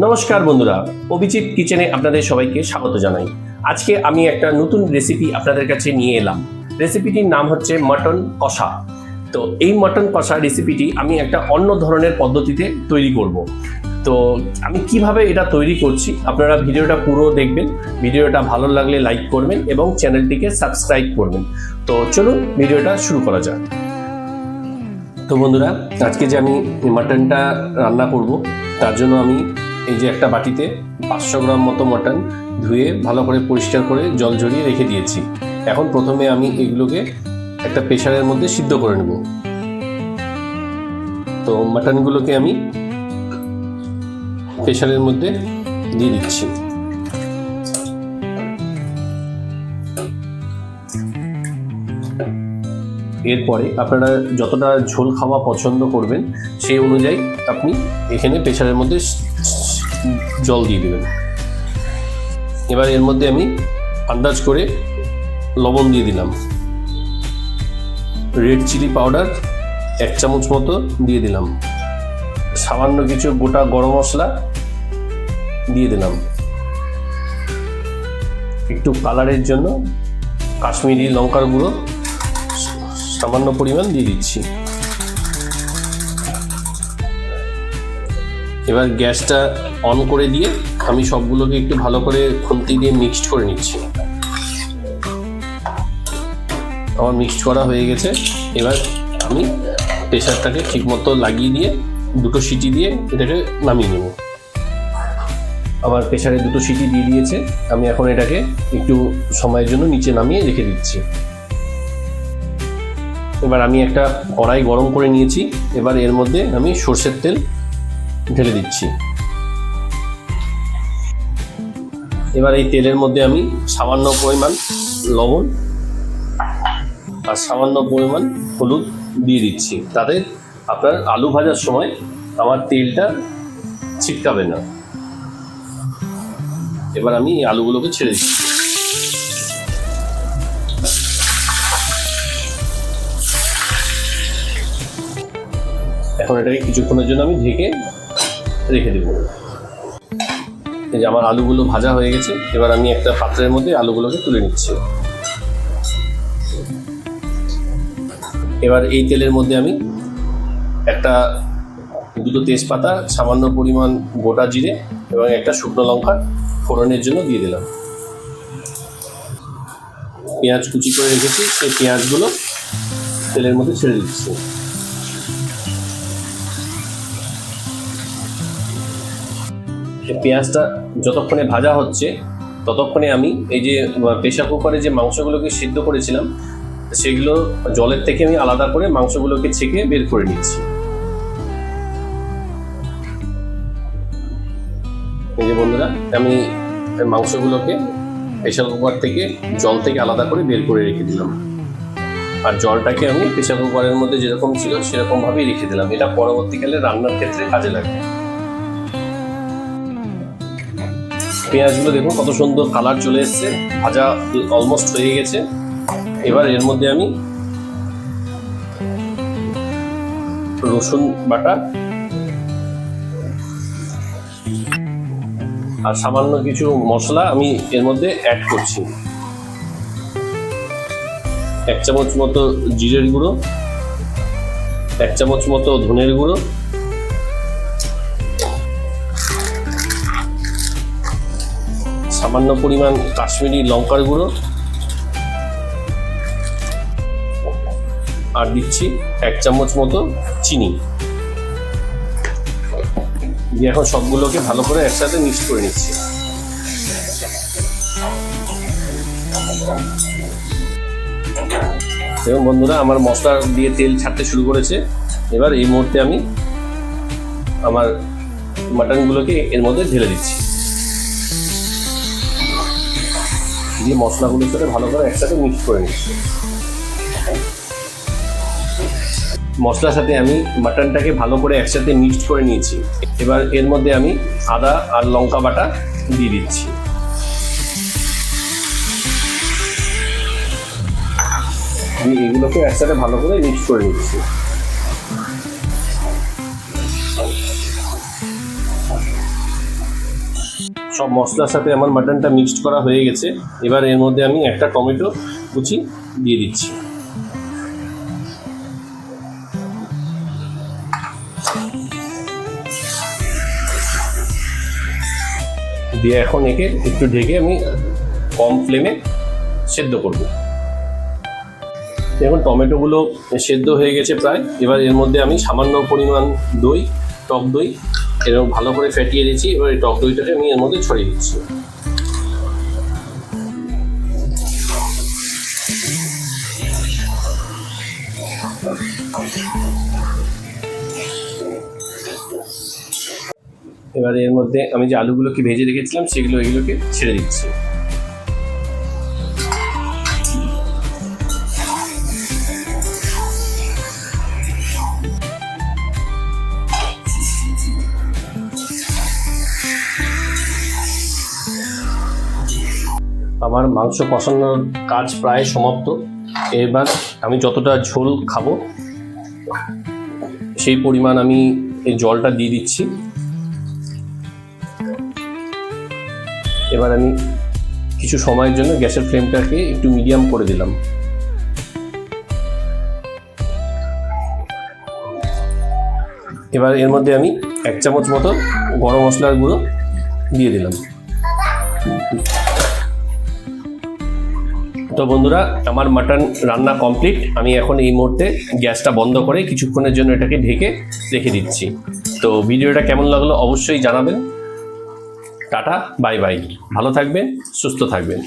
নমস্কার বন্ধুরা, অভিজিৎ কিচেনে আপনাদের সবাইকে স্বাগত জানাই। আজকে আমি একটা নতুন রেসিপি আপনাদের কাছে নিয়ে এলাম। রেসিপিটির নাম হচ্ছে মটন কষা। তো এই মটন কষা রেসিপিটি আমি একটা অন্য ধরনের পদ্ধতিতে তৈরি করব। তো আমি কিভাবে এটা তৈরি করছি আপনারা ভিডিওটা পুরো দেখবেন। ভিডিওটা ভালো লাগলে লাইক করবেন এবং চ্যানেলটিকে সাবস্ক্রাইব করবেন। তো চলুন ভিডিওটা শুরু করা যাক। তো বন্ধুরা, আজকে যে আমি মাটনটা রান্না করব তার জন্য আমি এই যে একটা বাটিতে 500 গ্রাম মতো মটন ধুয়ে ভালো করে পরিষ্কার করে জল ঝরিয়ে রেখে দিয়েছি। এখন প্রথমে আমি এগুলোকে একটা প্রেসারের মধ্যে সিদ্ধ করে নেব। তো মাটনগুলোকে আমি প্রেসারের মধ্যে দিয়ে দিচ্ছি। এরপরে আপনারা যতটা ঝোল খাওয়া পছন্দ করবেন সেই অনুযায়ী আপনি এখানে প্রেসারের মধ্যে জল দিয়ে দেবেন। এবার এর মধ্যে আমি আন্দাজ করে লবণ দিয়ে দিলাম, রেড চিলি পাউডার 1 চামচ মতো দিয়ে দিলাম, সামান্য কিছু গোটা গরম মশলা দিয়ে দিলাম, একটু কালারের জন্য কাশ্মীরি লঙ্কার গুঁড়ো সামান্য পরিমাণ দিয়ে দিচ্ছি। এবার গ্যাসটা অন করে দিয়ে আমি সবগুলোকে একটু ভালো করে খুন্তি দিয়ে মিক্সড করে নিচ্ছি। আমার মিক্সড করা হয়ে গেছে। এবার আমি প্রেসারটাকে ঠিকমতো লাগিয়ে দিয়ে 2টো সিটি দিয়ে এটাকে নামিয়ে নেব। আমার প্রেসারে 2টো সিটি দিয়ে দিয়েছে। আমি এখন এটাকে একটু সময়ের জন্য নিচে নামিয়ে রেখে দিচ্ছি। এবার আমি একটা কড়াই গরম করে নিয়েছি। এবার এর মধ্যে আমি সরষের তেল ঢেলে দিচ্ছি। এবার এই তেলের মধ্যে আমি সামান্য পরিমাণ লবণ আর সামান্য পরিমাণ হলুদ দিয়ে দিচ্ছি, তাতে আপনার আলু ভাজার সময় আমার তেলটা ছিটকাবে না। এবার আমি এই আলুগুলোকে ছেড়ে দিচ্ছি। এখন এটাকে কিছুক্ষণের জন্য আমি ঢেকে রেখে দেব। এই যে আমার আলুগুলো ভাজা হয়ে গেছে। এবার আমি একটা পাত্রের মধ্যে আলুগুলোকে তুলে নিচ্ছি। এবার এই তেলের মধ্যে আমি দুটো তেজপাতা, সামান্য পরিমাণ গোটা জিরে এবং একটা শুকনো লঙ্কা ফোড়নের জন্য দিয়ে দিলাম। পেঁয়াজ কুচি করে রেখেছি, সেই পেঁয়াজগুলো তেলের মধ্যে ছেড়ে দিচ্ছি। পেঁয়াজটা যতক্ষণে ভাজা হচ্ছে ততক্ষণে আমি এই যে প্রেসার কুকারে যে মাংসগুলোকে সিদ্ধ করেছিলাম সেগুলো জলের থেকে আমি আলাদা করে মাংসগুলোকে ছেঁকে বের করে নিচ্ছি। এই যে বন্ধুরা, আমি মাংসগুলোকে প্রেসার কুকার থেকে জল থেকে আলাদা করে বের করে রেখে দিলাম। আর জলটাকে আমি প্রেসার কুকারের মধ্যে যেরকম ছিল সেরকমভাবেই রেখে দিলাম। এটা পরবর্তীকালে রান্নার ক্ষেত্রে কাজে লাগবে। পেঁয়াজগুলো দেখুন কত সুন্দর কালার চলে এসছে, ভাজা অলমোস্ট হয়ে গেছে। এবার এর মধ্যে আমি রসুন বাটা আর সামান্য কিছু মশলা আমি এর মধ্যে অ্যাড করছি। 1 চামচ মতো জিরের গুঁড়ো, 1 চামচ মতো ধনের গুঁড়ো, সামান্য পরিমাণ কাশ্মীরি লঙ্কার গুঁড়ো আর দিচ্ছি 1 চামচ মতো চিনি দিয়ে এখন সবগুলোকে ভালো করে একসাথে মিক্স করে নিচ্ছি। এবং বন্ধুরা, আমার মশলা দিয়ে তেল ছাড়তে শুরু করেছে। এবার এই মুহূর্তে আমি আমার মাটনগুলোকে এর মধ্যে ঢেলে দিচ্ছি, দিয়ে মশলাগুলোর সাথে ভালো করে একসাথে মিক্স করে নিচ্ছি। মশলার সাথে আমি মাটনটাকে ভালো করে একসাথে মিক্সড করে নিয়েছি। এবার এর মধ্যে আমি আদা আর লঙ্কা বাটা দিয়ে দিচ্ছি। এগুলোকে একসাথে ভালো করে মিক্স করে নিচ্ছি। সব মশলার সাথে আমার মাটনটা মিক্সড করা হয়ে গেছে। এবার এর মধ্যে আমি একটা টমেটো কুচি দিয়ে দিচ্ছি। দিয়ে এখন একে একটু ঢেকে আমি কম ফ্লেমে সেদ্ধ করব। এখন টমেটোগুলো সেদ্ধ হয়ে গেছে প্রায়। এবার এর মধ্যে আমি সামান্য পরিমাণ দই, টক দই এরকম ভালো করে ফেটিয়ে দিচ্ছি। এবার এই টক দইটাকে আমি এর মধ্যে ছড়িয়ে দিচ্ছি। এবার এর মধ্যে আমি যে আলুগুলোকে ভেজে রেখেছিলাম এগুলোকে ছেড়ে দিচ্ছি। আমার মাংস কষানোর কাজ প্রায় সমাপ্ত। এবার আমি যতটা ঝোল খাবো সেই পরিমাণ আমি এই জলটা দিয়ে দিচ্ছি। এবার আমি কিছু সময়ের জন্য গ্যাসের ফ্লেমটাকে একটু মিডিয়াম করে দিলাম। এবার এর মধ্যে আমি 1 চামচ মতো গরম মশলার গুঁড়ো দিয়ে দিলাম। তো বন্ধুরা, আমার মাটন রান্না কমপ্লিট। আমি এখন এই মুহূর্তে গ্যাসটা বন্ধ করে কিছুক্ষণের জন্য এটাকে ঢেকে রেখে দিচ্ছি। তো ভিডিওটা কেমন লাগলো অবশ্যই জানাবেন। টাটা, বাই বাই, ভালো থাকবেন, সুস্থ থাকবেন।